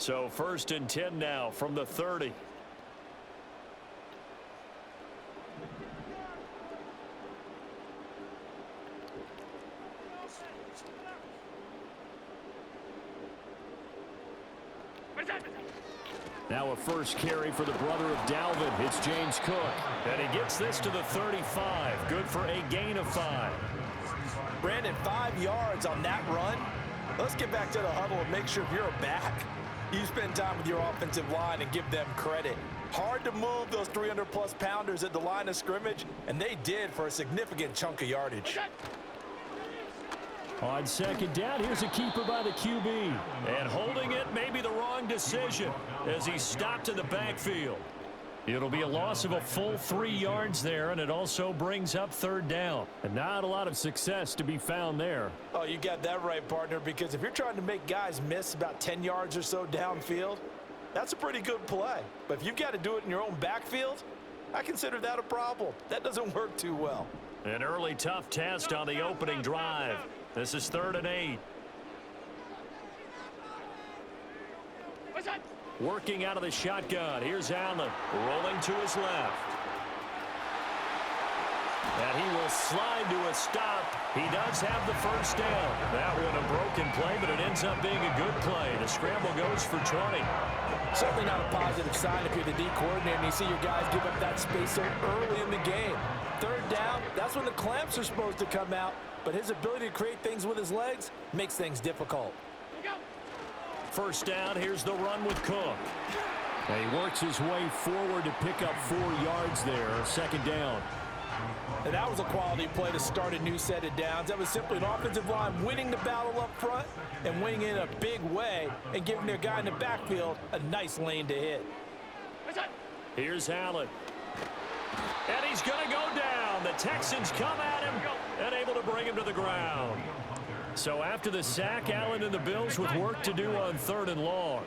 So 1st and 10 now from the 30. Now a first carry for the brother of Dalvin. It's James Cook. And he gets this to the 35. Good for a gain of 5. Brandon, 5 yards on that run. Let's get back to the huddle and make sure if you're a back, you spend time with your offensive line and give them credit. Hard to move those 300-plus pounders at the line of scrimmage, and they did for a significant chunk of yardage. On 2nd down, here's a keeper by the QB. And holding it may be the wrong decision as he stopped in the backfield. It'll be a loss of a full 3 yards there, and it also brings up 3rd down. And not a lot of success to be found there. Oh, you got that right, partner, because if you're trying to make guys miss about 10 yards or so downfield, that's a pretty good play. But if you've got to do it in your own backfield, I consider that a problem. That doesn't work too well. An early tough test on the opening drive. This is 3rd and 8. Working out of the shotgun. Here's Allen rolling to his left. And he will slide to a stop. He does have the 1st down. That one a broken play, but it ends up being a good play. The scramble goes for 20. Certainly not a positive sign if you're the D coordinator and you see your guys give up that space so early in the game. 3rd down, that's when the clamps are supposed to come out, but his ability to create things with his legs makes things difficult. 1st down, here's the run with Cook. And he works his way forward to pick up 4 yards there. 2nd down. And that was a quality play to start a new set of downs. That was simply an offensive line winning the battle up front and winning in a big way and giving their guy in the backfield a nice lane to hit. Here's Allen. And he's going to go down. The Texans come at him and able to bring him to the ground. So after the sack, Allen and the Bills with work to do on 3rd and long.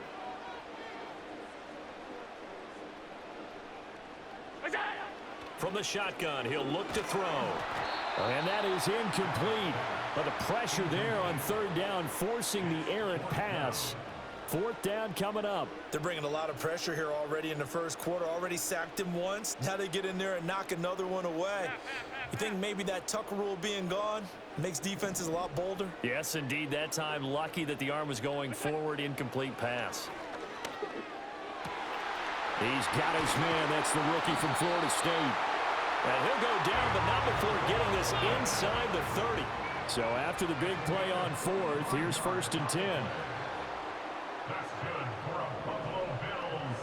From the shotgun, he'll look to throw. And that is incomplete. But the pressure there on 3rd down, forcing the errant pass. 4th down coming up. They're bringing a lot of pressure here already in the 1st quarter. Already sacked him once. Now they get in there and knock another one away. You think maybe that Tucker rule being gone makes defenses a lot bolder? Yes, indeed. That time, lucky that the arm was going forward. Incomplete pass. He's got his man. That's the rookie from Florida State. And he'll go down, but not before getting this inside the 30. So after the big play on 4th, here's 1st and 10. That's good for a Buffalo Bills.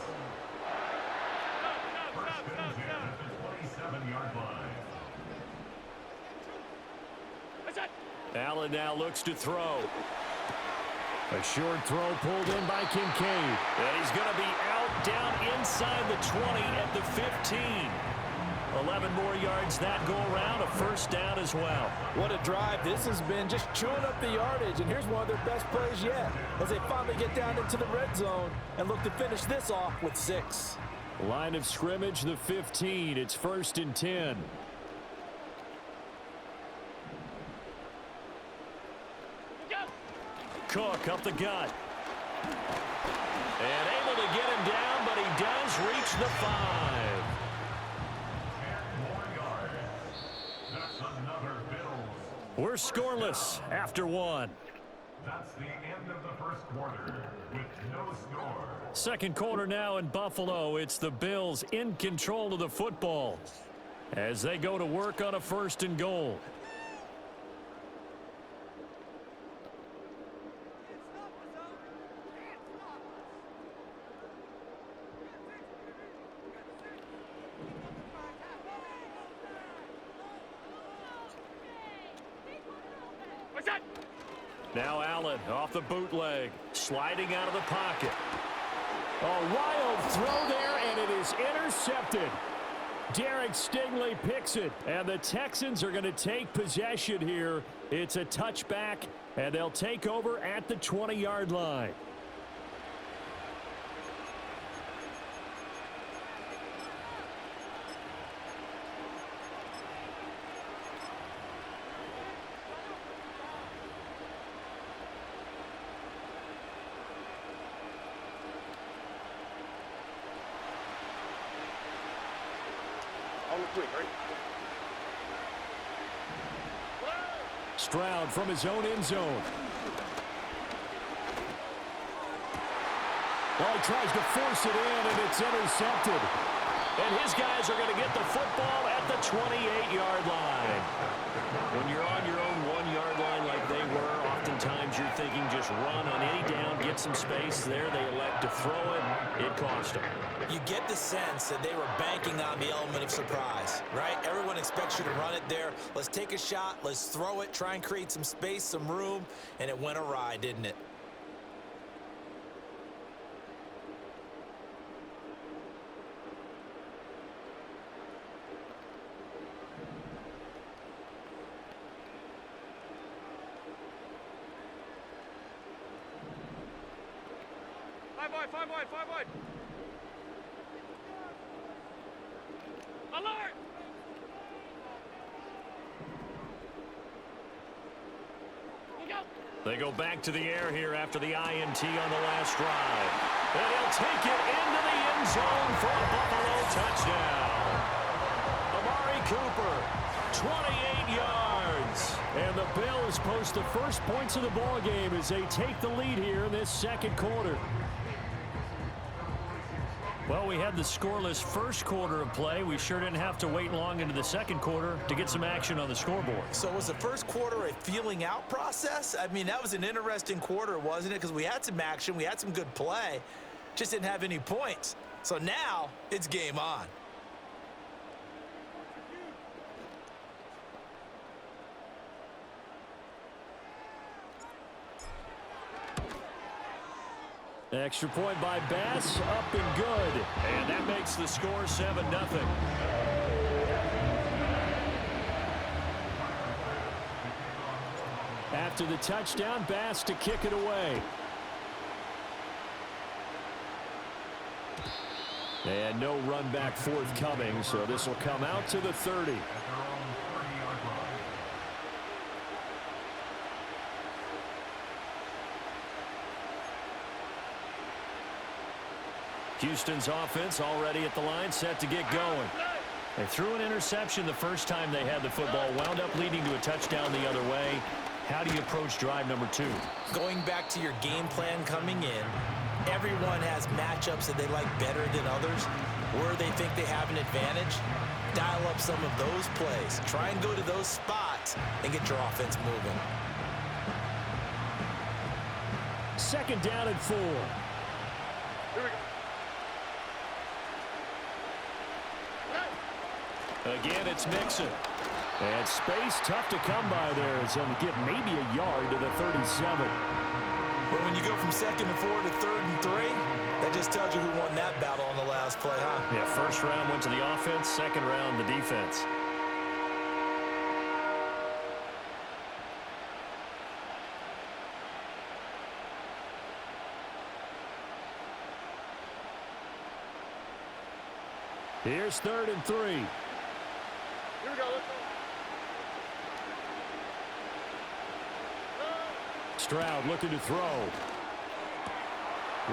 1st and 10 at the 27-yard line. Allen now looks to throw. A short throw pulled in by Kincaid. And he's going to be out down inside the 20 at the 15. 11 more yards that go around. A 1st down as well. What a drive. This has been just chewing up the yardage. And here's one of their best plays yet as they finally get down into the red zone and look to finish this off with 6. Line of scrimmage, the 15. It's 1st and 10. Cook up the gut. And able to get him down, but he does reach the 5. 10 more yards. That's another Bills. We're scoreless after 1. That's the end of the 1st quarter with no score. 2nd quarter now in Buffalo. It's the Bills in control of the football as they go to work on a 1st and goal. Now Allen off the bootleg, sliding out of the pocket. A wild throw there, and it is intercepted. Derek Stingley picks it, and the Texans are going to take possession here. It's a touchback, and they'll take over at the 20-yard line. Stroud from his own end zone. Well, he tries to force it in, and it's intercepted. And his guys are going to get the football at the 28-yard line. When you're on your own 1-yard line like they were, oftentimes you're thinking just run on any down, get some space. There they elect to throw it. It cost them. You get the sense that they were banking on the element of surprise, right? Everyone expects you to run it there. Let's take a shot. Let's throw it. Try and create some space, some room. And it went awry, didn't it? Five wide. Alert! They go back to the air here after the INT on the last drive. And he'll take it into the end zone for a Buffalo touchdown. Amari Cooper, 28 yards. And the Bills post the first points of the ball game as they take the lead here in this second quarter. Well, we had the scoreless first quarter of play. We sure didn't have to wait long into the second quarter to get some action on the scoreboard. So was the first quarter a feeling out process? I mean, that was an interesting quarter, wasn't it? Because we had some action, we had some good play, just didn't have any points. So now it's game on. Extra point by Bass, up and good. And that makes the score 7-0. After the touchdown, Bass to kick it away. And no run back forthcoming, so this will come out to the 30. Houston's offense already at the line, set to get going. They threw an interception the first time they had the football, wound up leading to a touchdown the other way. How do you approach drive number 2? Going back to your game plan coming in, everyone has matchups that they like better than others, where they think they have an advantage. Dial up some of those plays. Try and go to those spots and get your offense moving. Second down and 4. Here we go. Again, it's Mixon. And space tough to come by there as he'll get maybe a yard to the 37. But when you go from 2nd and 4 to 3rd and 3, that just tells you who won that battle on the last play, huh? Yeah, first round went to the offense, second round the defense. Here's 3rd and 3. Here we go. Let's go. Stroud looking to throw.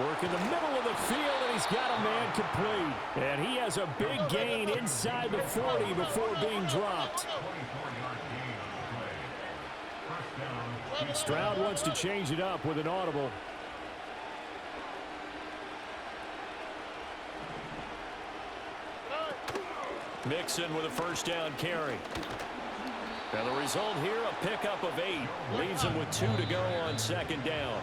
Work in the middle of the field, and he's got a man complete. And he has a big gain inside the 40 before being dropped. Stroud wants to change it up with an audible. Mixon with a first down carry. And the result here, a pickup of 8. Leaves them with 2 to go on second down.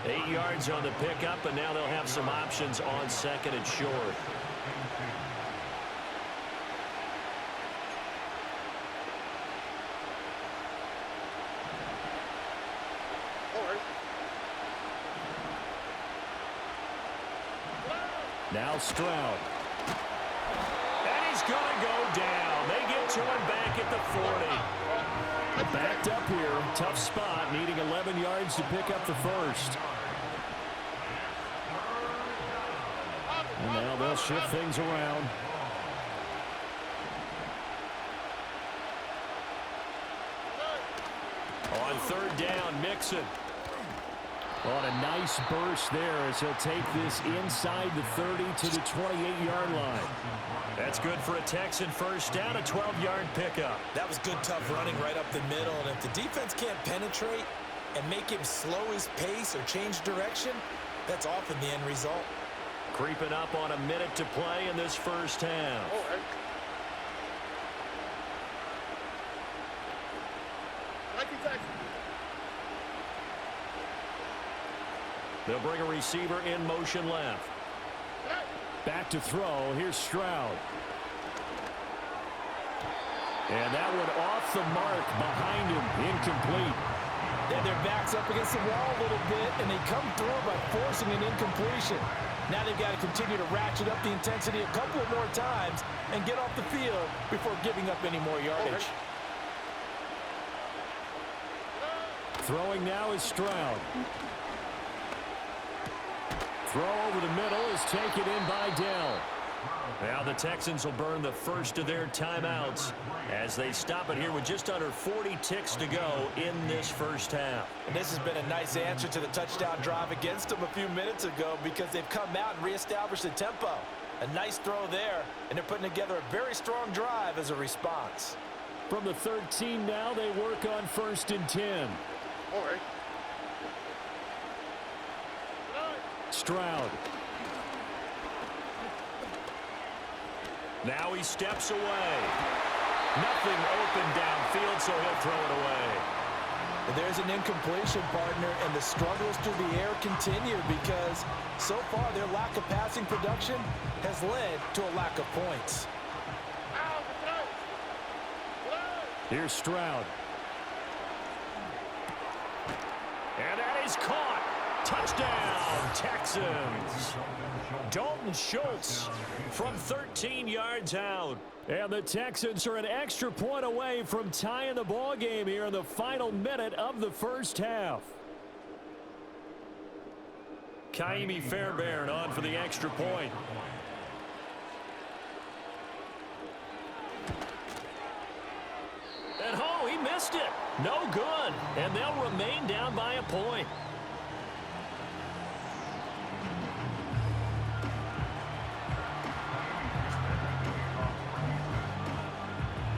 8 yards on the pickup, and now they'll have some options on second and short. Now Stroud. And he's going to go down. They get to him back at the 40. Backed up here. Tough spot, needing 11 yards to pick up the first. And now they'll shift things around. On third down, Mixon. On a nice burst there as he'll take this inside the 30 to the 28-yard line. That's good for a Texan first down, a 12-yard pickup. That was good, tough running right up the middle. And if the defense can't penetrate and make him slow his pace or change direction, that's often the end result. Creeping up on a minute to play in this first half. Oh, hey. They'll bring a receiver in motion left. Back to throw. Here's Stroud. And that one off the mark behind him. Incomplete. Yeah, their back's up against the wall a little bit, and they come through by forcing an incompletion. Now they've got to continue to ratchet up the intensity a couple more times and get off the field before giving up any more yardage. Throwing now is Stroud. Throw over the middle is taken in by Dell. Now the Texans will burn the first of their timeouts as they stop it here with just under 40 ticks to go in this first half. And this has been a nice answer to the touchdown drive against them a few minutes ago because they've come out and reestablished the tempo. A nice throw there, and they're putting together a very strong drive as a response. From the 13 now, they work on 1st and 10. All right. Stroud. Now he steps away. Nothing open downfield, so he'll throw it away. There's an incompletion, partner, and the struggles through the air continue because so far their lack of passing production has led to a lack of points. Here's Stroud. And that is caught. Touchdown, Texans. Dalton Schultz from 13 yards out. And the Texans are an extra point away from tying the ball game here in the final minute of the first half. Kaimi Fairbairn on for the extra point. And oh, he missed it. No good. And they'll remain down by a point.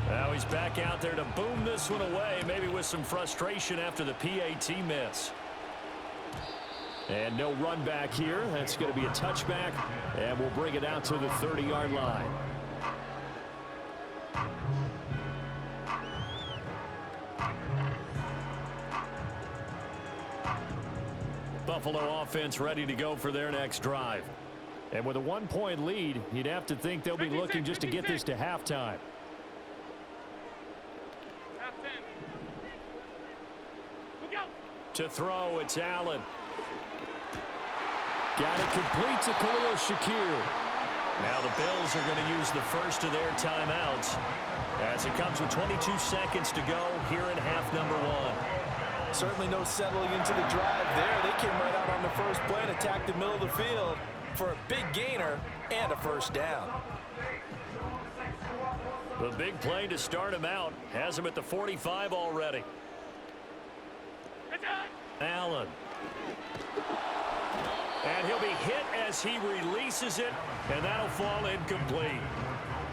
Now he's back out there to boom this one away, maybe with some frustration after the PAT miss. And no run back here. That's going to be a touchback, and we'll bring it out to the 30-yard line. Buffalo offense ready to go for their next drive. And with a 1-point lead, you'd have to think they'll be looking just to get this to halftime. To throw, it's Allen. Got it complete to Khalil Shakir. Now the Bills are going to use the first of their timeouts as it comes with 22 seconds to go here in half number 1. Certainly no settling into the drive there. They came right out on the first play and attacked the middle of the field for a big gainer and a first down. The big play to start him out has him at the 45 already. Allen. And he'll be hit as he releases it, and that'll fall incomplete.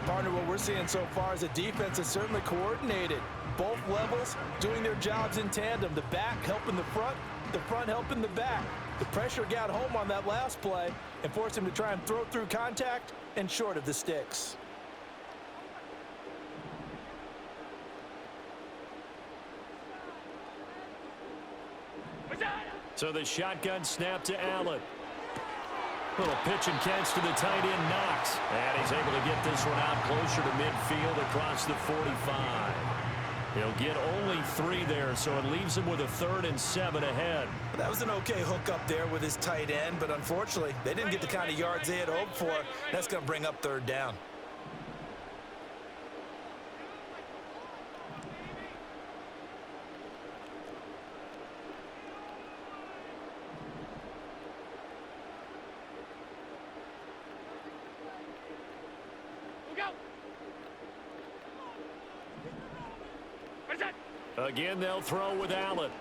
Partner, what we're seeing so far is the defense is certainly coordinated. Both levels doing their jobs in tandem. The back helping the front helping the back. The pressure got home on that last play and forced him to try and throw through contact and short of the sticks. So the shotgun snap to Allen. Little pitch and catch to the tight end, Knox. And he's able to get this one out closer to midfield across the 45. He'll get only 3 there, so it leaves him with a 3rd and 7 ahead. That was an okay hook up there with his tight end, but unfortunately, they didn't get the kind of yards they had hoped for. That's going to bring up 3rd down. Again, they'll throw with Allen.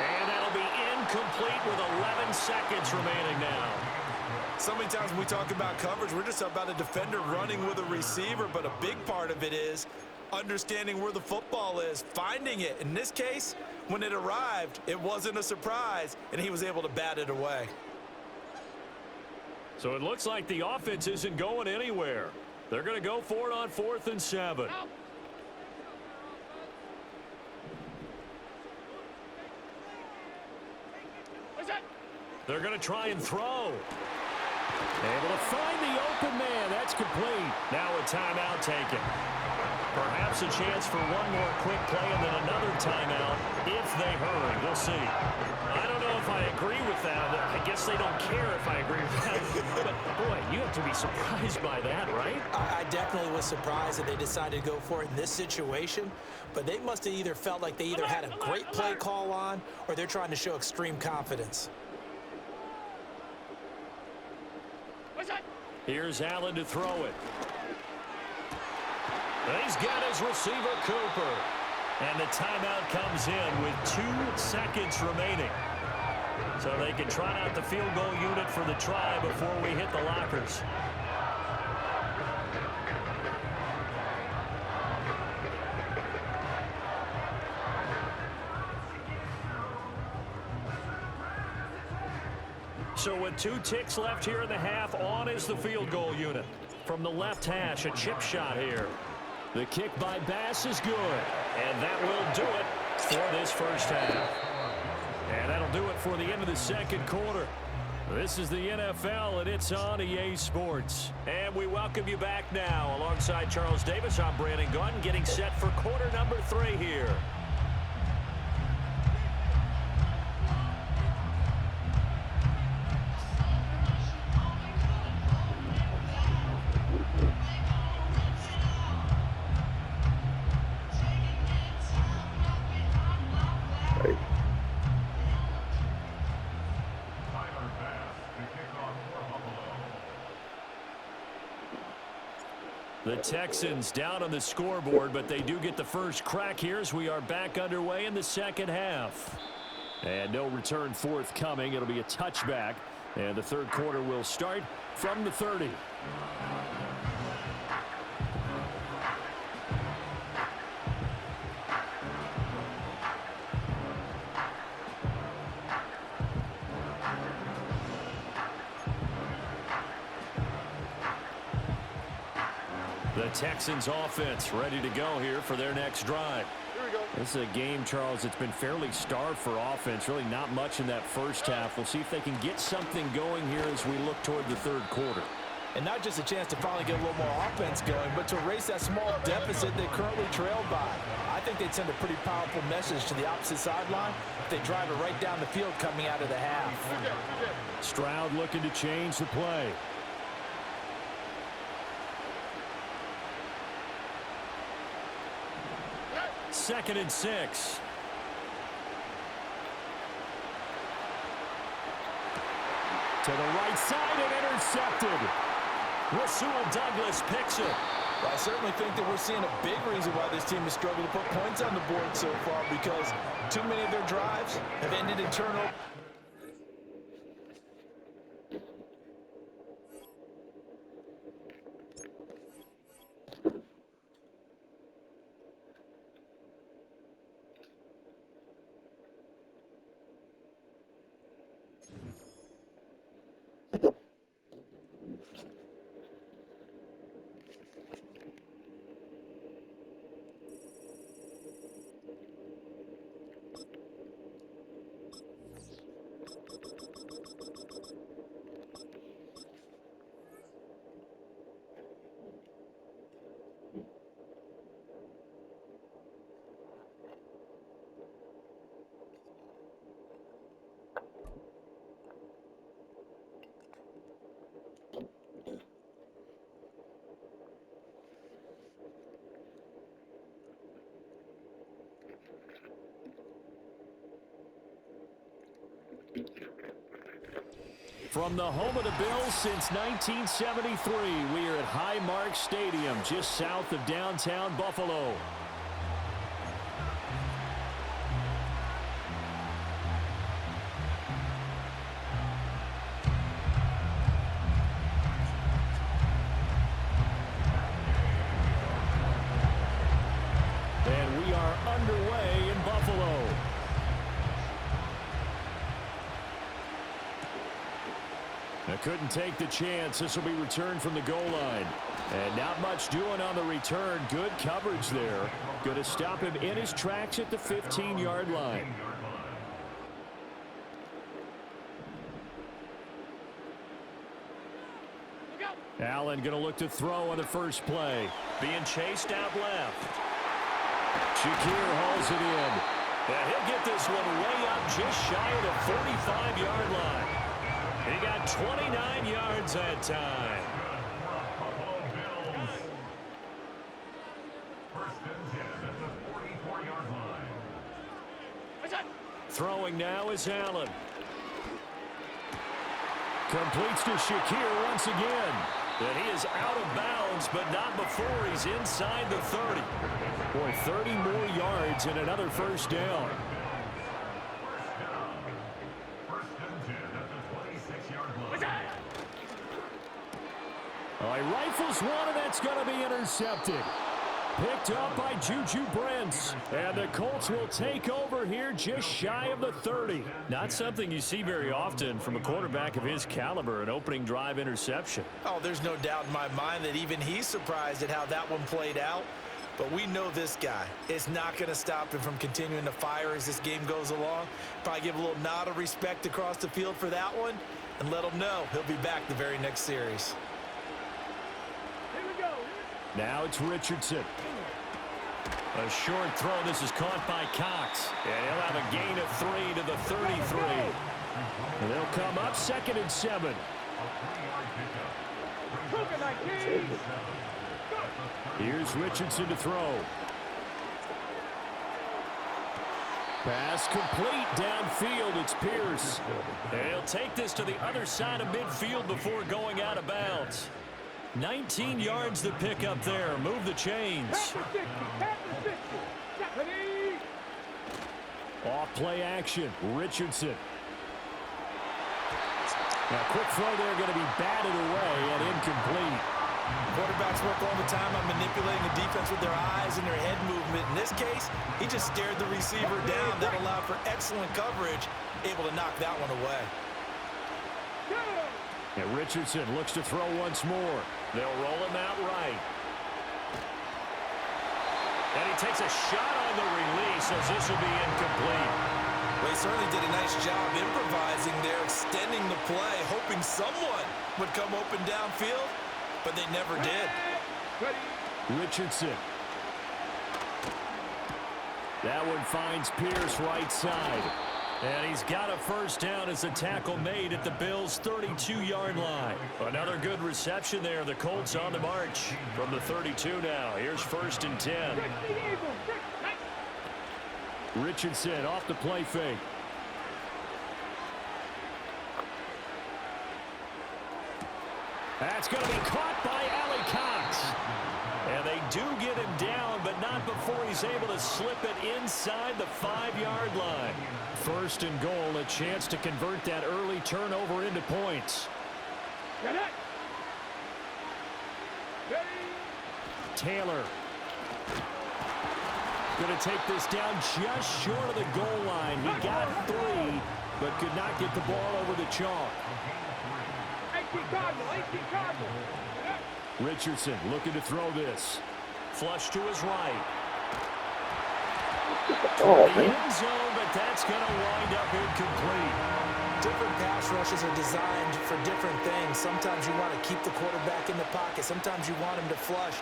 And that'll be incomplete with 11 seconds remaining now. So many times when we talk about coverage, we're just about a defender running with a receiver, but a big part of it is understanding where the football is, finding it. In this case, when it arrived, it wasn't a surprise, and he was able to bat it away. So it looks like the offense isn't going anywhere. They're going to go for it on 4th and 7. They're going to try and throw. Able to find the open man. That's complete. Now a timeout taken. Perhaps a chance for one more quick play and then another timeout if they hurry. We'll see. I don't know if I agree with that. I guess they don't care if I agree with that. But, boy, you have to be surprised by that, right? I definitely was surprised that they decided to go for it in this situation. But they must have either felt like they either had a great play call on or they're trying to show extreme confidence. Here's Allen to throw it. He's got his receiver, Cooper. And the timeout comes in with 2 seconds remaining. So they can trot out the field goal unit for the try before we hit the lockers. So with 2 ticks left here in the half, on is the field goal unit. From the left hash, a chip shot here. The kick by Bass is good. And that will do it for this first half. And that'll do it for the end of the second quarter. This is the NFL, and it's on EA Sports. And we welcome you back now. Alongside Charles Davis, I'm Brandon Gunn, getting set for quarter number 3 here. The Texans down on the scoreboard, but they do get the first crack here as we are back underway in the second half. And no return forthcoming. It'll be a touchback, and the third quarter will start from the 30. The Texans offense ready to go here for their next drive. Here we go. This is a game, Charles, that's been fairly starved for offense. Really not much in that first half. We'll see if they can get something going here as we look toward the third quarter. And not just a chance to finally get a little more offense going, but to erase that small deficit they currently trailed by. I think they'd send a pretty powerful message to the opposite sideline if they drive it right down the field coming out of the half. Stroud looking to change the play. Second and 6. To the right side and intercepted. Rasul Douglas picks it. Well, I certainly think that we're seeing a big reason why this team has struggled to put points on the board so far, because too many of their drives have ended in turnover. From the home of the Bills since 1973, we are at Highmark Stadium, just south of downtown Buffalo. couldn't take the chance. This will be returned from the goal line. And not much doing on the return. Good coverage there. Going to stop him in his tracks at the 15-yard line. Allen going to look to throw on the first play. Being chased out left. Shakir hauls it in. And he'll get this one way up just shy of the 45-yard line. He got 29 yards that time. Throwing now is Allen. Completes to Shakir once again. And he is out of bounds, but not before he's inside the 30. Boy, 30 more yards and another first down. He rifles one, and that's going to be intercepted. Picked up by Juju Brents. And the Colts will take over here just shy of the 30. Not something you see very often from a quarterback of his caliber, an opening drive interception. Oh, there's no doubt in my mind that even he's surprised at how that one played out. But we know this guy is not going to stop him from continuing to fire as this game goes along. Probably give a little nod of respect across the field for that one and let him know he'll be back the very next series. Now it's Richardson. A short throw. This is caught by Cox. And he'll have a gain of 3 to the 33. And they'll come up 2nd and 7. Here's Richardson to throw. Pass complete downfield. It's Pierce. And he'll take this to the other side of midfield before going out of bounds. 19 yards to pick up there. Move the chains. Off play action. Richardson. Now quick throw there, going to be batted away and incomplete. Quarterbacks work all the time on manipulating the defense with their eyes and their head movement. In this case, he just stared the receiver down. That allowed for excellent coverage, able to knock that one away. And Richardson looks to throw once more. They'll roll him out right. And he takes a shot on the release as this will be incomplete. Well, he certainly did a nice job improvising there, extending the play, hoping someone would come open downfield, but they never did. Richardson. That one finds Pierce right side. And he's got a first down as the tackle made at the Bills' 32-yard line. Another good reception there. The Colts on the march from the 32 now. Here's 1st and 10. Richardson off the play fake. That's going to be caught by Ali Cox. And they do get him down, but not before he's able to slip it inside the 5-yard line. 1st and goal, a chance to convert that early turnover into points. Taylor. Going to take this down just short of the goal line. He got 3, but could not get the ball over the chalk. Richardson looking to throw this. Flush to his right. The end zone, but that's going to wind up incomplete. Different pass rushes are designed for different things. Sometimes you want to keep the quarterback in the pocket. Sometimes you want him to flush.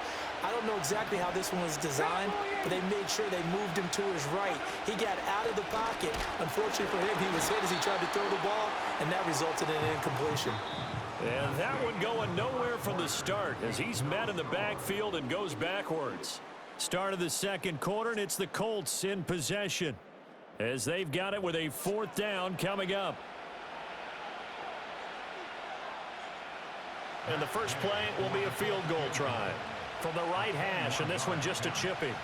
I don't know exactly how this one was designed, but they made sure they moved him to his right. He got out of the pocket. Unfortunately for him, he was hit as he tried to throw the ball, and that resulted in an incompletion. And that one going nowhere from the start as he's met in the backfield and goes backwards. Start of the 2nd quarter, and it's the Colts in possession as they've got it with a 4th down coming up. And the first play will be a field goal try from the right hash, and this one just a chippy.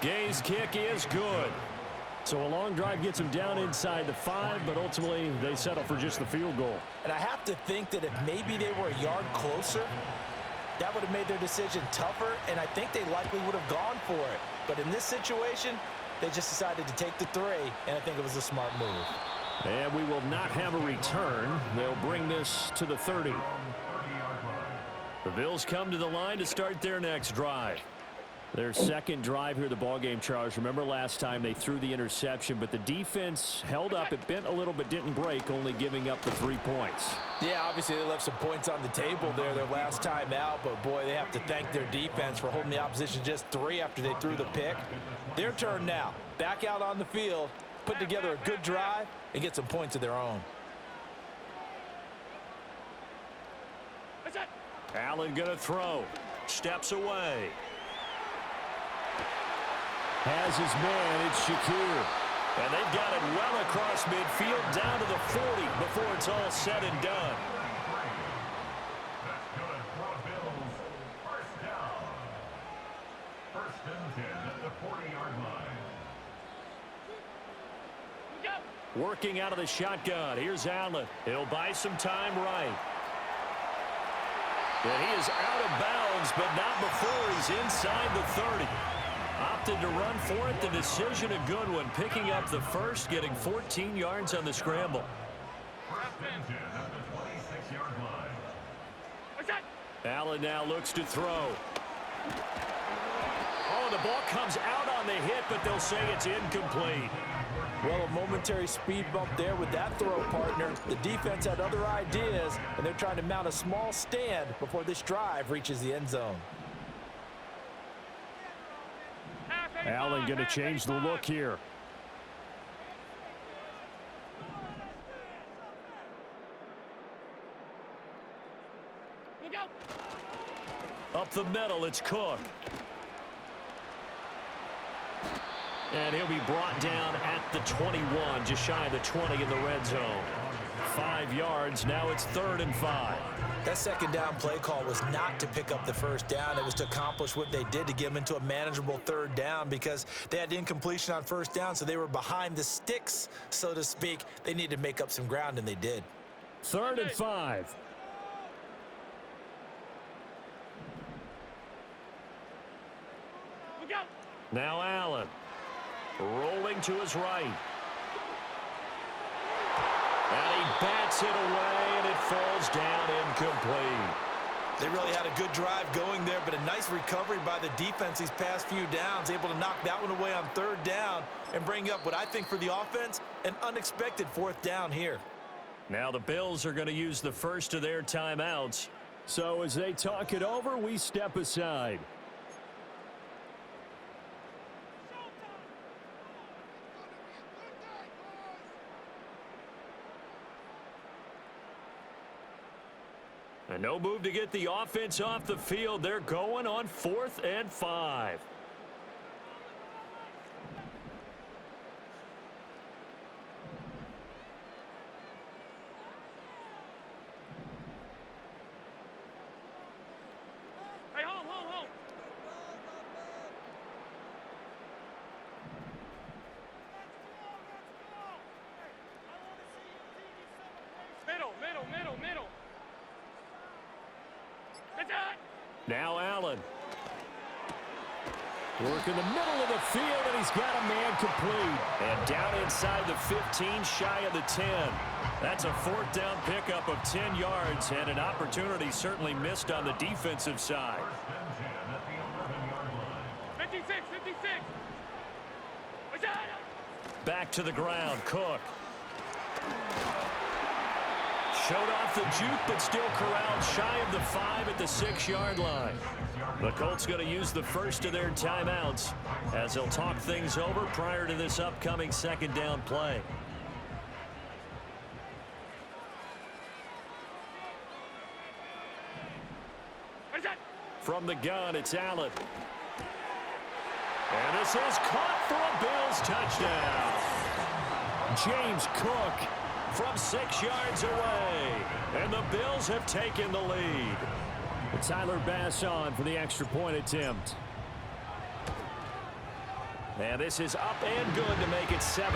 Gay's kick is good. So a long drive gets them down inside the 5, but ultimately they settle for just the field goal. And I have to think that if maybe they were a yard closer, That would have made their decision tougher, and I think they likely would have gone for it. But in this situation, they just decided to take the 3, and I think it was a smart move. And we will not have a return. They'll bring this to the 30. The Bills come to the line to start their next drive. Their second drive here of the ballgame, Charles. Remember last time they threw the interception, but the defense held up. It bent a little but didn't break, only giving up the 3 points. Yeah, obviously they left some points on the table there their last time out, but boy, they have to thank their defense for holding the opposition just 3 after they threw the pick. Their turn now. Back out on the field, put together a good drive, and get some points of their own. Allen going to throw. Steps away. Has his man. It's Shakir. And they've got it well across midfield down to the 40 before it's all said and done. That's good for the Bills. First down. First and 10 at the 40-yard line. Working out of the shotgun. Here's Allen. He'll buy some time right. And he is out of bounds, but not before he's inside the 30. Opted to run for it. The decision a good one. Picking up the first, getting 14 yards on the scramble. First and 10 at the 26-yard line. Allen now looks to throw. Oh, the ball comes out on the hit, but they'll say it's incomplete. Well, a momentary speed bump there with that throw, partner. The defense had other ideas, and they're trying to mount a small stand before this drive reaches the end zone. Allen going to change the look here. Up the middle, it's Cook. And he'll be brought down at the 21, just shy of the 20 in the red zone. 5 yards, now it's 3rd and 5. That second down play call was not to pick up the first down. It was to accomplish what they did to get them into a manageable 3rd down because they had incompletion on first down, so they were behind the sticks, so to speak. They needed to make up some ground, and they did. 3rd and 5. Now Allen. Rolling to his right. And he bats it away, and it falls down incomplete. They really had a good drive going there, but a nice recovery by the defense these past few downs, able to knock that one away on 3rd down and bring up what I think for the offense, an unexpected 4th down here. Now the Bills are going to use the first of their timeouts. So as they talk it over, we step aside. And no move to get the offense off the field. They're going on 4th and 5. Hey, hold. Middle. Now Allen. Work in the middle of the field, and he's got a man complete. And down inside the 15, shy of the 10. That's a 4th down pickup of 10 yards, and an opportunity certainly missed on the defensive side. First and 10 at the 11-yard line. 56. Back to the ground, Cook. Showed off the juke, but still corralled shy of the 5 at the 6-yard line. The Colts going to use the first of their timeouts as they'll talk things over prior to this upcoming 2nd down play. From the gun, it's Allen. And this is caught for a Bills touchdown. James Cook from 6 yards away. And the Bills have taken the lead. Tyler Bass on for the extra point attempt. And this is up and good to make it 7-3.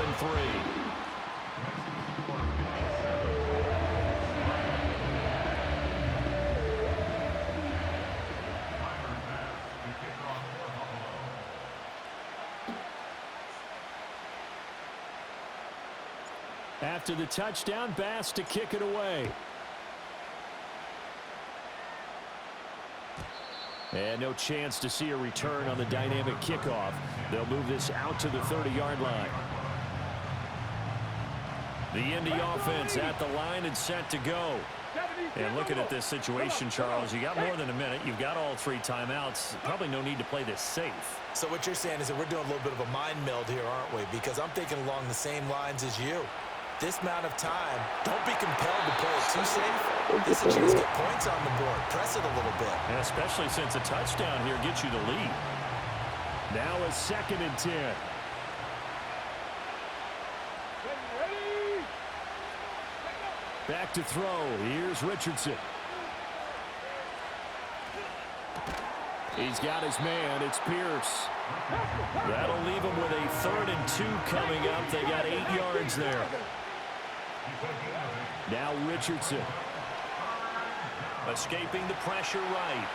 After the touchdown, Bass to kick it away. And no chance to see a return on the dynamic kickoff. They'll move this out to the 30-yard line. The Indy offense at the line and set to go. And looking at this situation, Charles, you got more than a minute. You've got all 3 timeouts. Probably no need to play this safe. So what you're saying is that we're doing a little bit of a mind meld here, aren't we? Because I'm thinking along the same lines as you. This amount of time, don't be compelled to play it too safe. This is a chance to get points on the board. Press it a little bit. And especially since a touchdown here gets you the lead. Now a 2nd and 10. Back to throw. Here's Richardson. He's got his man. It's Pierce. That'll leave him with a 3rd and 2 coming up. They got 8 yards there. Now Richardson. Escaping the pressure right.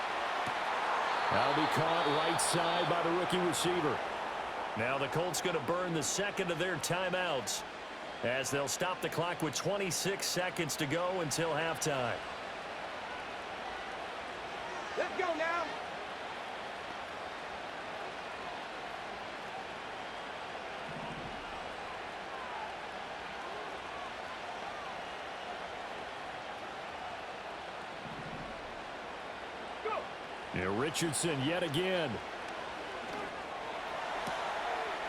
That'll be caught right side by the rookie receiver. Now the Colts going to burn the 2nd of their timeouts as they'll stop the clock with 26 seconds to go until halftime. Let's go now. Richardson yet again.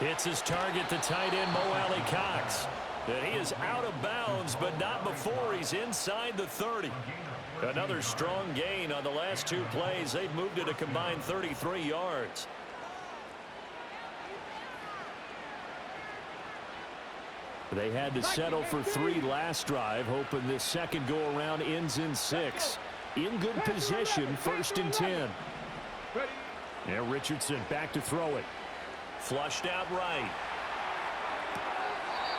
Hits his target, the tight end, Mo Alley Cox. And he is out of bounds, but not before he's inside the 30. Another strong gain on the last 2 plays. They've moved it a combined 33 yards. They had to settle for 3 last drive, hoping this second go-around ends in 6. In good position, 1st and 10. And Richardson back to throw it. Flushed out right.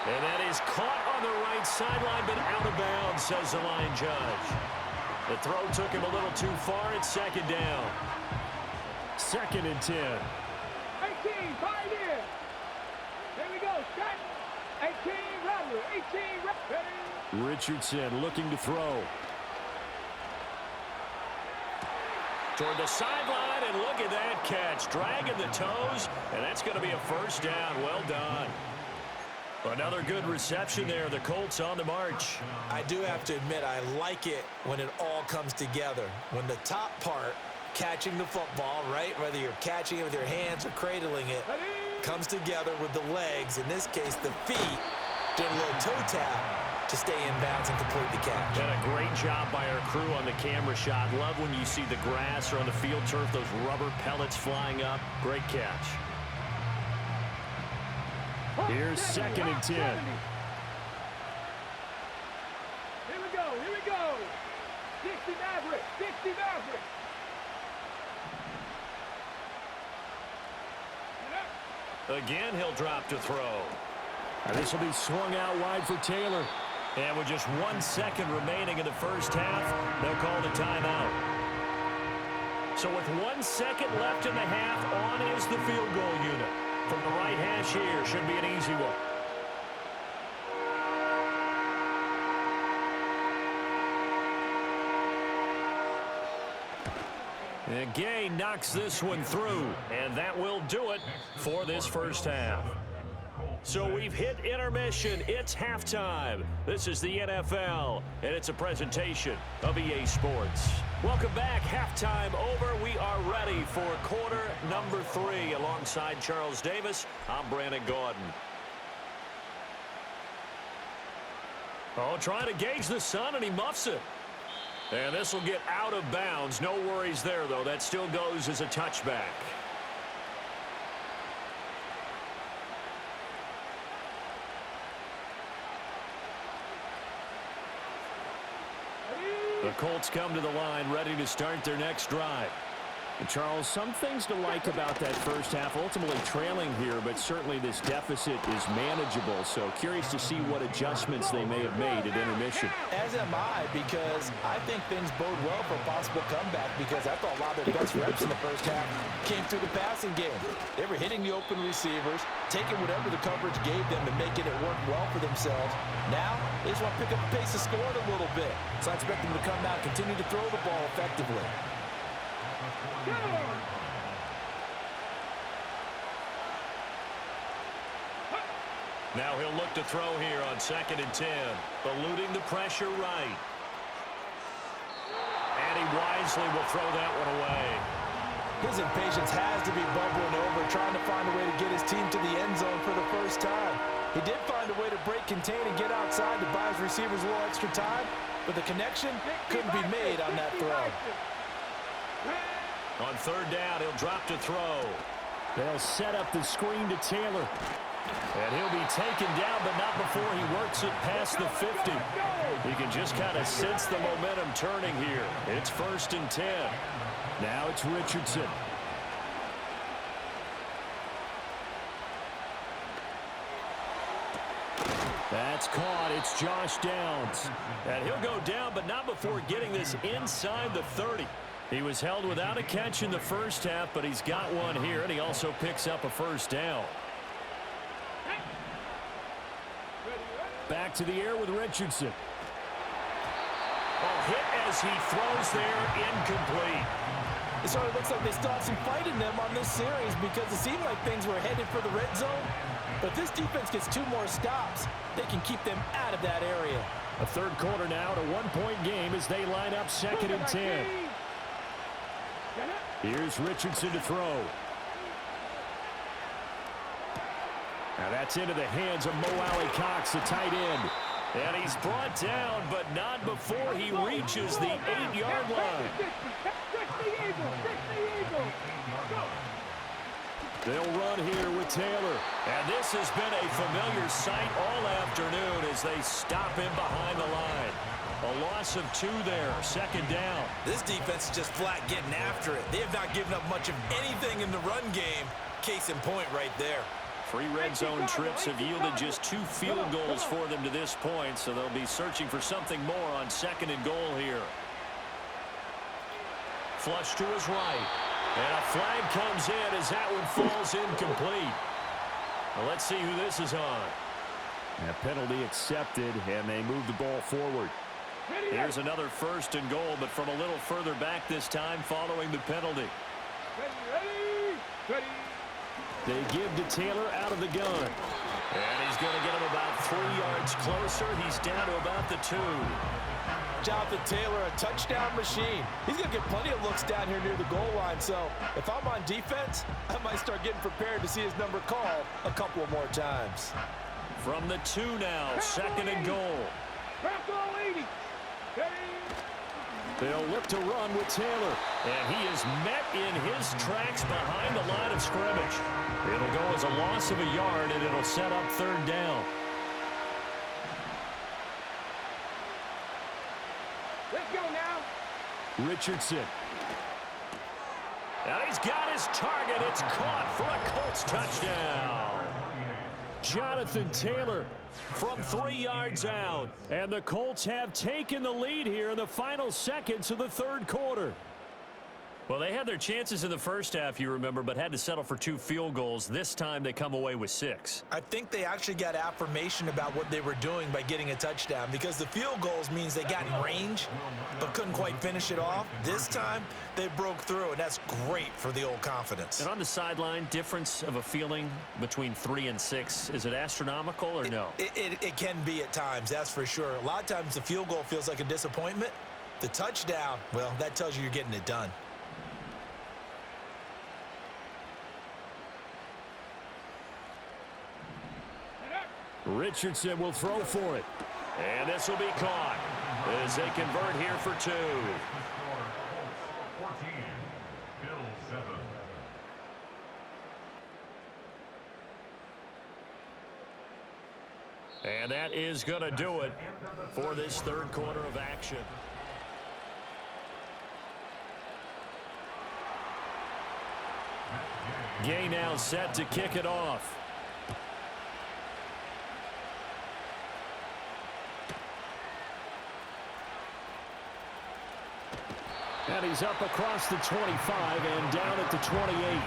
And that is caught on the right sideline, but out of bounds, says the line judge. The throw took him a little too far. It's 2nd down. 2nd and 10. 18, find in. There we go, set. 18, Rattler, 18, ready. Richardson looking to throw. Toward the sideline, and look at that catch. Dragging the toes, and that's going to be a 1st down. Well done. Another good reception there. The Colts on the march. I do have to admit, I like it when it all comes together. When the top part, catching the football, right, whether you're catching it with your hands or cradling it, comes together with the legs. In this case, the feet, doing a little toe tap to stay in bounds and complete the catch. And a great job by our crew on the camera shot. Love when you see the grass or on the field turf, those rubber pellets flying up. Great catch. Here's 2nd and 10. Here we go, here we go. 60 Maverick, 60 Maverick. Again, he'll drop to throw. And this will be swung out wide for Taylor. And with just 1 second remaining in the first half, they'll call the timeout. So with 1 second left in the half, on is the field goal unit. From the right hash here, should be an easy one. And Gay knocks this one through, and that will do it for this first half. So we've hit intermission. It's halftime. This is the NFL, and it's a presentation of EA Sports. Welcome back. Halftime over. We are ready for quarter number 3. Alongside Charles Davis, I'm Brandon Gordon. Oh, trying to gauge the sun, and he muffs it. And this will get out of bounds. No worries there, though. That still goes as a touchback. The Colts come to the line ready to start their next drive. Charles, some things to like about that first half. Ultimately trailing here, but certainly this deficit is manageable. So curious to see what adjustments they may have made at intermission. As am I, because I think things bode well for a possible comeback, because I thought a lot of their best reps in the first half came through the passing game. They were hitting the open receivers, taking whatever the coverage gave them and making it work well for themselves. Now, they just want to pick up the pace of scoring a little bit. So I expect them to come out, continue to throw the ball effectively. Now he'll look to throw here on 2nd and 10. Eluding the pressure right. And he wisely will throw that one away. His impatience has to be bubbling over, trying to find a way to get his team to the end zone for the first time. He did find a way to break, contain, and get outside to buy his receivers a little extra time, but the connection couldn't be made on that throw. On 3rd down, he'll drop to throw. They'll set up the screen to Taylor. And he'll be taken down, but not before he works it past the 50. You can just kind of sense the momentum turning here. It's 1st and 10. Now it's Richardson. That's caught. It's Josh Downs. And he'll go down, but not before getting this inside the 30. He was held without a catch in the first half, but he's got one here, and he also picks up a 1st down. Back to the air with Richardson. Oh, hit as he throws there, incomplete. It sort of looks like they still have some fight in them on this series, because it seemed like things were headed for the red zone. But this defense gets 2 more stops. They can keep them out of that area. A 3rd quarter now, at a 1-point game as they line up 2nd and 10. Here's Richardson to throw. Now that's into the hands of Mo Alley-Cox, the tight end. And he's brought down, but not before he reaches the 8-yard line. They'll run here with Taylor. And this has been a familiar sight all afternoon as they stop him behind the line. A loss of 2 there, 2nd down. This defense is just flat getting after it. They have not given up much of anything in the run game. Case in point right there. 3 red zone trips have yielded just 2 field goals for them to this point, so they'll be searching for something more on 2nd and goal here. Flush to his right. And a flag comes in as that one falls incomplete. Well, let's see who this is on. A penalty accepted, and they move the ball forward. Here's another 1st and goal, but from a little further back this time following the penalty. Ready. They give to Taylor out of the gun. And he's going to get him about 3 yards closer. He's down to about the 2. Jonathan Taylor, a touchdown machine. He's going to get plenty of looks down here near the goal line. So if I'm on defense, I might start getting prepared to see his number called a couple of more times. From the 2 now, 2nd and goal. They'll look to run with Taylor. And he is met in his tracks behind the line of scrimmage. It'll go as a loss of a yard, and it'll set up 3rd down. Let's go now. Richardson. And he's got his target. It's caught for a Colts touchdown. Jonathan Taylor from 3 yards out. And the Colts have taken the lead here in the final seconds of the 3rd quarter. Well, they had their chances in the first half, you remember, but had to settle for 2 field goals. This time they come away with 6. I think they actually got affirmation about what they were doing by getting a touchdown, because the field goals means they got in range but couldn't quite finish it off. This time they broke through, and that's great for the old confidence. And on the sideline, difference of a feeling between 3 and 6, is it astronomical or no? It can be at times, that's for sure. A lot of times the field goal feels like a disappointment. The touchdown, well, that tells you you're getting it done. Richardson will throw for it. And this will be caught as they convert here for 2. 14, Bill 7. And that is going to do it for this 3rd quarter of action. Gay now set to kick it off. And he's up across the 25 and down at the 28.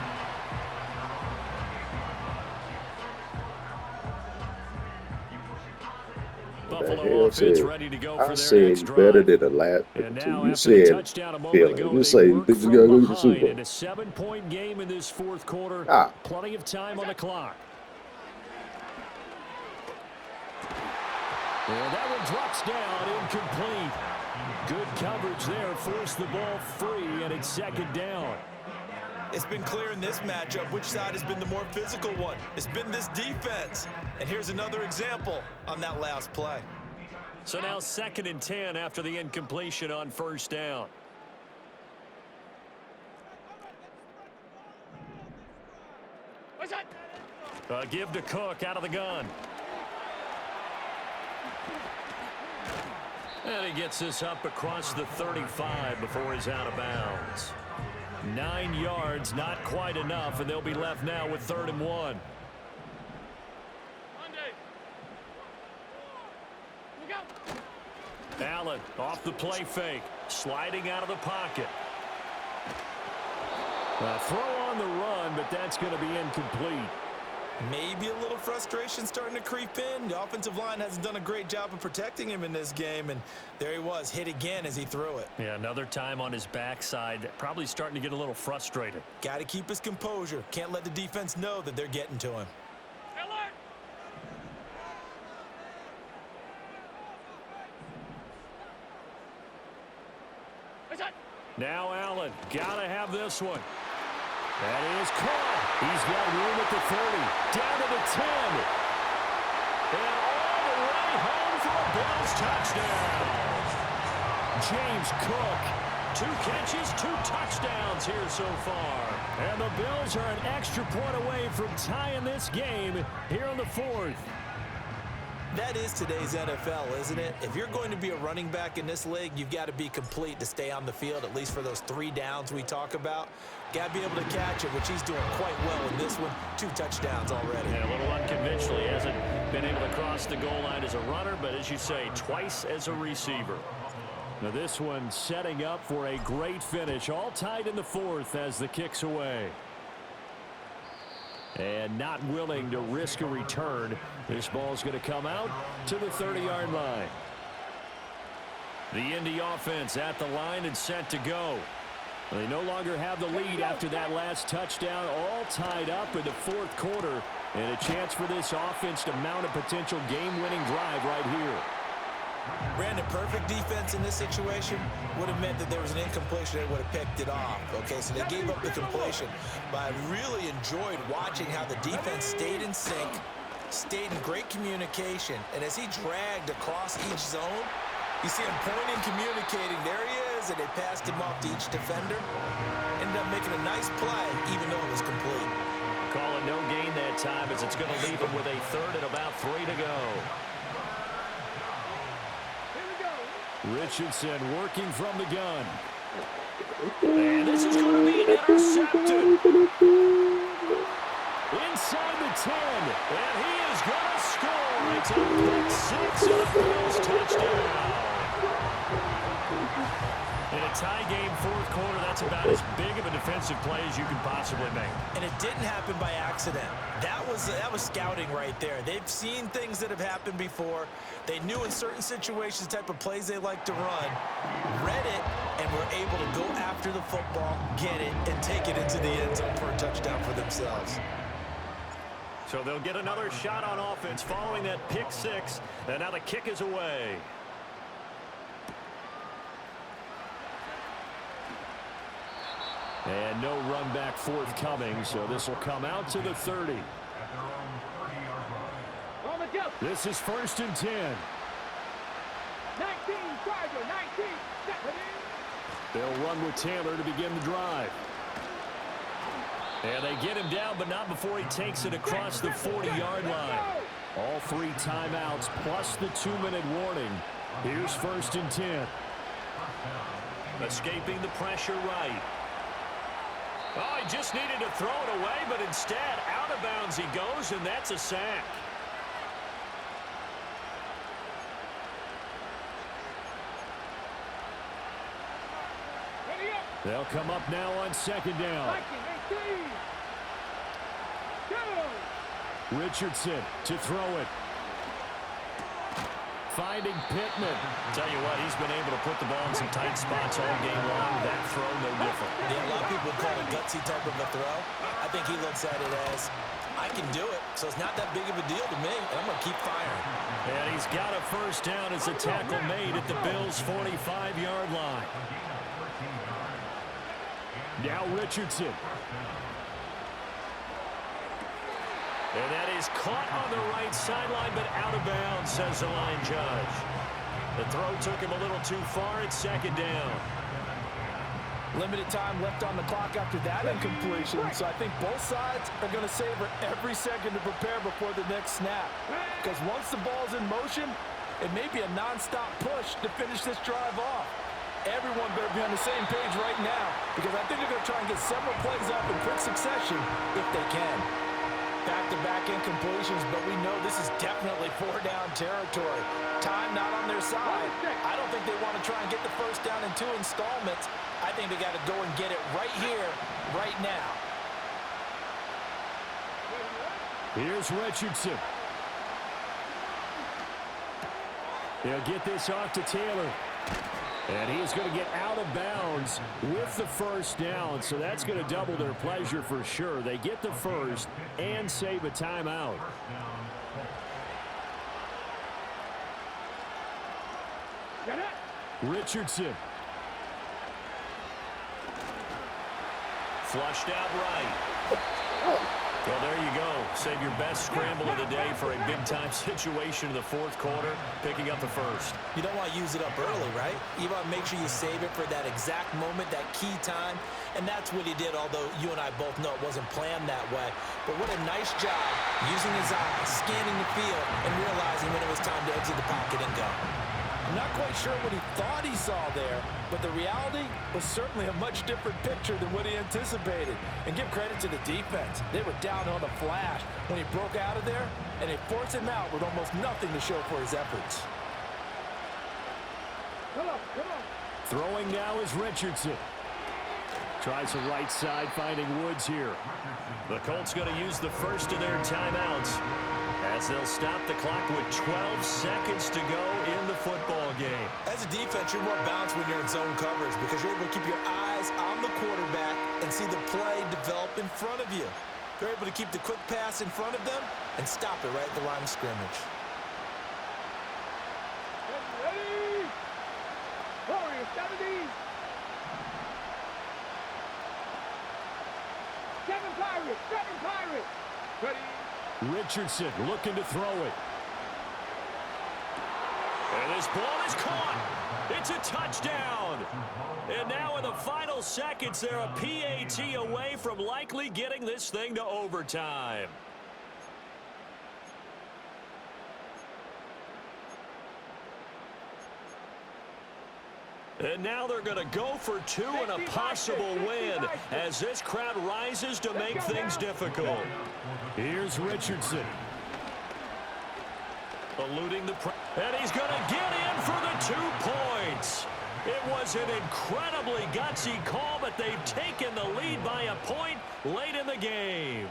Buffalo offense ready to go for their next drive. Better than the last. And now you after the said, touchdown a moment ago, let's they say work you from gotta go to the behind Super in a 7-point game in this fourth quarter. Plenty of time on the clock. And that one drops down, incomplete. Good coverage there, forced the ball free, and it's second down. It's been clear in this matchup which side has been the more physical one. It's been this defense. And here's another example on that last play. So now 2nd and 10 after the incompletion on first down. Give to Cook out of the gun. And he gets this up across the 35 before he's out of bounds. 9 yards, not quite enough, and they'll be left now with 3rd and 1. Allen off the play fake, sliding out of the pocket. Throw on the run, but that's going to be incomplete. Maybe a little frustration starting to creep in. The offensive line hasn't done a great job of protecting him in this game, and there he was, hit again as he threw it. Yeah, another time on his backside, probably starting to get a little frustrated. Got to keep his composure. Can't let the defense know that they're getting to him. Now Allen, gotta have this one. That is caught. He's got room at the 30, down to the 10. And all the way home for a Bills touchdown. James Cook, 2 catches, 2 touchdowns here so far. And the Bills are an extra point away from tying this game here in the 4th. That is today's NFL, isn't it? If you're going to be a running back in this league, you've got to be complete to stay on the field, at least for those 3 downs we talk about. Got to be able to catch it, which he's doing quite well in this one. 2 touchdowns already. Yeah, a little unconventional. He hasn't been able to cross the goal line as a runner, but as you say, twice as a receiver. Now this one setting up for a great finish. All tied in the 4th as the kick's away. And not willing to risk a return. This ball's going to come out to the 30-yard line. The Indy offense at the line and set to go. They no longer have the lead after that last touchdown. All tied up in the 4th quarter. And a chance for this offense to mount a potential game-winning drive right here. Brandon, perfect defense in this situation would have meant that there was an incompletion. They would have picked it off. Okay, so they gave up the completion. But I really enjoyed watching how the defense stayed in sync, stayed in great communication. And as he dragged across each zone, you see him pointing, communicating. There he is, and they passed him off to each defender. Ended up making a nice play, even though it was complete. Calling no gain that time as it's going to leave him with a 3rd and about 3 to go. Richardson working from the gun. And this is going to be intercepted. Inside the 10. And he is going to score. It's a pick 6 and a Bills touchdown. In a tie game 4th quarter, that's about as big of a defensive play as you can possibly make. And it didn't happen by accident. That was scouting right there. They've seen things that have happened before. They knew in certain situations the type of plays they like to run, read it, and were able to go after the football, get it, and take it into the end zone for a touchdown for themselves. So they'll get another shot on offense following that pick 6, and now the kick is away. And no run back forthcoming, so this will come out to the 30. This is 1st and 10. 19, Charger, 19. They'll run with Taylor to begin the drive. And they get him down, but not before he takes it across the 40-yard line. All 3 timeouts plus the 2-minute warning. Here's 1st and 10. Escaping the pressure right. Oh, he just needed to throw it away, but instead, out of bounds he goes, and that's a sack. They'll come up now on second down. Richardson to throw it. Finding Pittman. Tell you what, he's been able to put the ball in some tight spots all game long. That throw, no different. Yeah, a lot of people call it a gutsy type of a throw. I think he looks at it as, I can do it, so it's not that big of a deal to me, and I'm going to keep firing. And he's got a first down as a tackle made at the Bills' 45-yard line. Now Richardson. And that is caught on the right sideline, but out of bounds, says the line judge. The throw took him a little too far at second down. Limited time left on the clock after that incompletion, so I think both sides are going to savor every second to prepare before the next snap. Because once the ball's in motion, it may be a nonstop push to finish this drive off. Everyone better be on the same page right now, because I think they're going to try and get several plays off in quick succession if they can. Back-to-back incompletions, but we know this is definitely four-down territory. Time not on their side. I don't think they want to try and get the first down in 2 installments. I think they got to go and get it right here, right now. Here's Richardson. They'll get this off to Taylor. And he's going to get out of bounds with the first down, so that's going to double their pleasure for sure. They get the first and save a timeout. Richardson. Flushed out right. Well, there you go. Save your best scramble of the day for a big-time situation in the fourth quarter, picking up the first. You don't want to use it up early, right? You want to make sure you save it for that exact moment, that key time, and that's what he did, although you and I both know it wasn't planned that way. But what a nice job using his eyes, scanning the field, and realizing when it was time to exit the pocket and go. I'm not quite sure what he thought he saw there, but the reality was certainly a much different picture than what he anticipated. And give credit to the defense. They were down on the flash when he broke out of there, and they forced him out with almost nothing to show for his efforts. Come on. Throwing now is Richardson. Tries the right side, finding Woods here. The Colts going to use the first of their timeouts as they'll stop the clock with 12 seconds to go in the football game. As a defense, you're more balanced when you're in zone coverage because you're able to keep your eyes on the quarterback and see the play develop in front of you. You're able to keep the quick pass in front of them and stop it right at the line of scrimmage. Ready? Warriors, 70. Seven Pirates. Ready? Richardson looking to throw it. And this ball is caught. It's a touchdown. And now in the final seconds, they're a PAT away from likely getting this thing to overtime. And now they're going to go for 2 and a possible win as this crowd rises to make things difficult. Here's Richardson. Eluding the pressure. And he's going to get in for the 2 points. It was an incredibly gutsy call, but they've taken the lead by a point late in the game.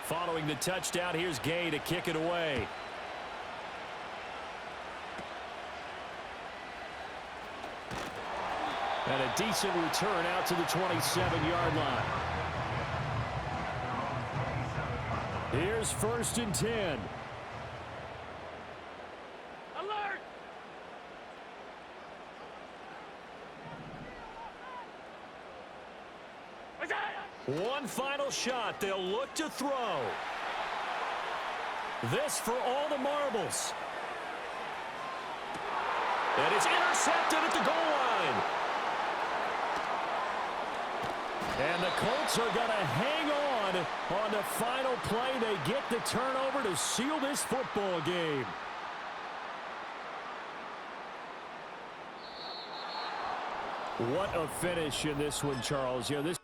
Following the touchdown, here's Gay to kick it away. And a decent return out to the 27-yard line. Here's 1st and 10. Alert! One final shot. They'll look to throw. This for all the marbles. And it's intercepted at the goal line. And the Colts are going to hang on the final play. They get the turnover to seal this football game. What a finish in this one, Charles. You know, this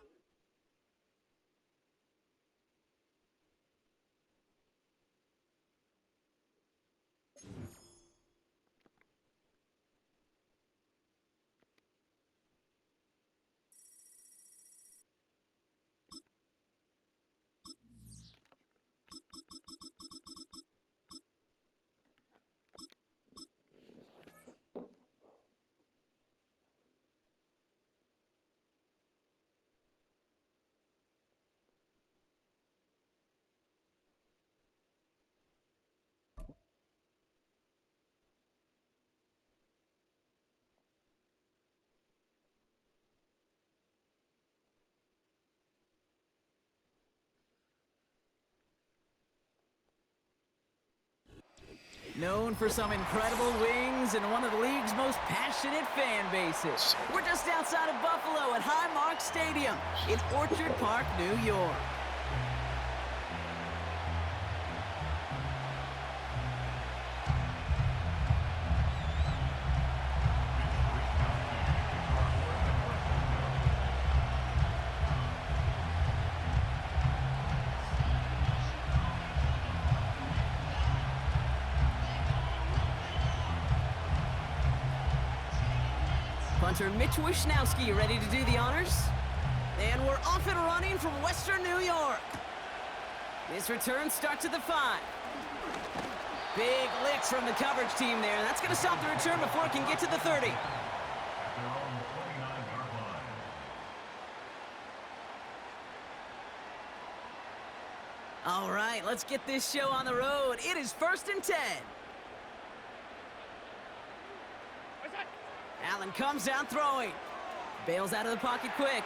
Known for some incredible wings and one of the league's most passionate fan bases. We're just outside of Buffalo at Highmark Stadium in Orchard Park, New York. Punter Mitch Wishnowski ready to do the honors. And we're off and running from Western New York. This return starts at the 5. Big licks from the coverage team there. That's going to stop the return before it can get to the 30. All right, let's get this show on the road. It is 1st and 10. Allen comes down throwing. Bails out of the pocket quick.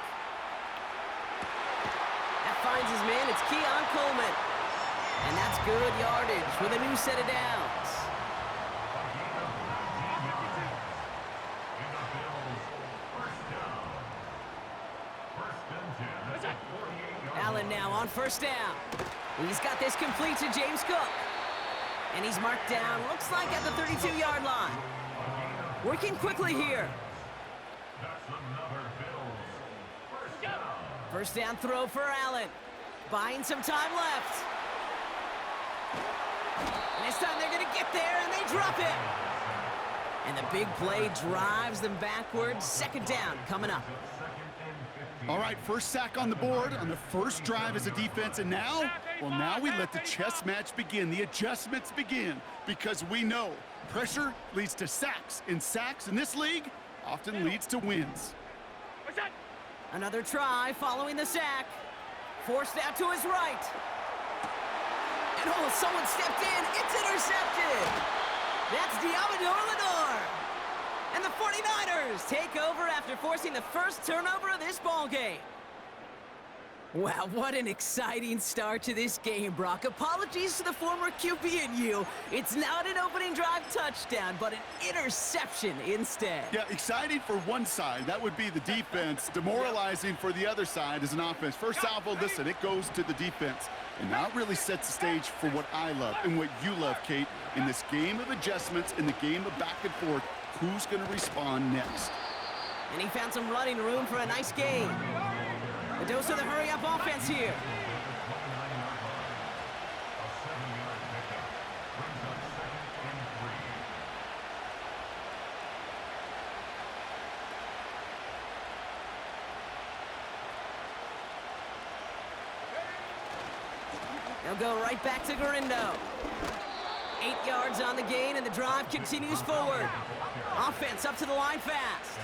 That finds his man. It's Keon Coleman. And that's good yardage with a new set of downs. Allen now on 1st down. He's got this complete to James Cook. And he's marked down, looks like at the 32-yard line. Working quickly here. First down throw for Allen. Buying some time left. And this time they're going to get there, and they drop it. And the big play drives them backwards. 2nd down coming up. All right, first sack on the board on the first drive as a defense, and now, well, now we let the chess match begin, the adjustments begin, because we know pressure leads to sacks, and sacks in this league often leads to wins. Another try following the sack. Forced out to his right. And oh, someone stepped in. It's intercepted. That's Diamador Lenore. And the 49ers take over after forcing the first turnover of this ballgame. Wow, what an exciting start to this game, Brock. Apologies to the former QB and you. It's not an opening drive touchdown, but an interception instead. Yeah, exciting for one side. That would be the defense. Demoralizing for the other side as an offense. First salvo, listen, it goes to the defense. And now it really sets the stage for what I love and what you love, Kate, in this game of adjustments, in the game of back and forth. Who's going to respond next? And he found some running room for a nice gain. A dose of the hurry-up offense here. They'll go right back to Garindo. 8 yards on the gain, and the drive continues forward. Offense up to the line fast.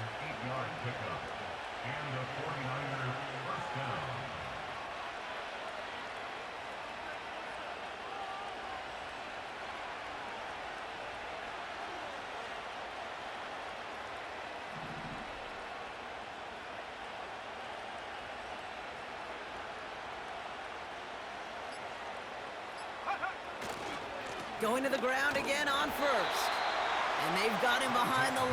Going to the ground again on 1st. And they've got him behind the line.